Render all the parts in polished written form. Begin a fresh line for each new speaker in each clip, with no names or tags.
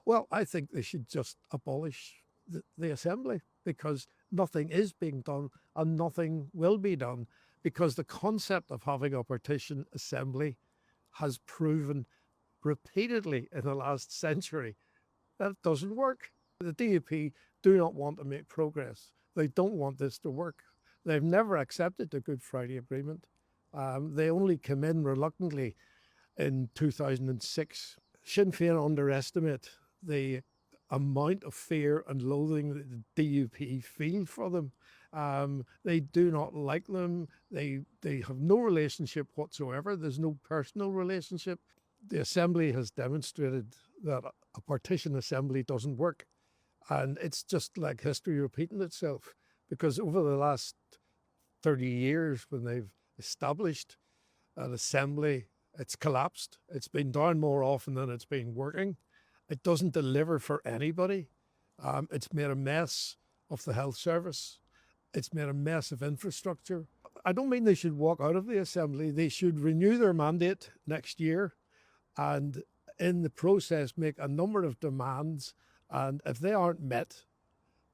Well, I think they should just abolish the Assembly, because nothing is being done and nothing will be done, because the concept of having a partition Assembly has proven repeatedly in the last century that it doesn't work. The DUP do not want to make progress. They don't want this to work. They've never accepted the Good Friday Agreement. They only came in reluctantly in 2006. Sinn Féin underestimate the amount of fear and loathing that the DUP feel for them. They do not like them. They have no relationship whatsoever. There's no personal relationship. The Assembly has demonstrated that a partition Assembly doesn't work. And it's just like history repeating itself, because over the last 30 years, when they've established an Assembly, it's collapsed. It's been down more often than it's been working. It doesn't deliver for anybody. It's made a mess of the health service. It's made a mess of infrastructure. I don't mean they should walk out of the Assembly. They should renew their mandate next year and in the process make a number of demands. And if they aren't met,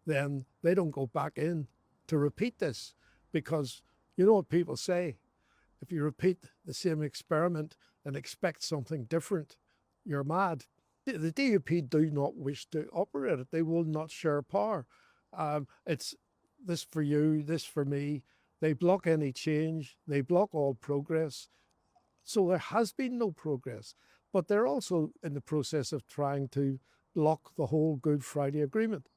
then they don't go back in to repeat this. Because you know what people say, if you repeat the same experiment and expect something different, you're mad. The DUP do not wish to operate it. They will not share power. It's this for you, this for me. They block any change. They block all progress. So there has been no progress. But they're also in the process of trying to block the whole Good Friday Agreement.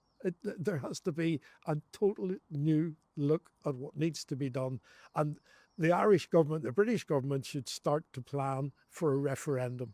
There has to be a totally new look at what needs to be done. And the Irish government, the British government should start to plan for a referendum.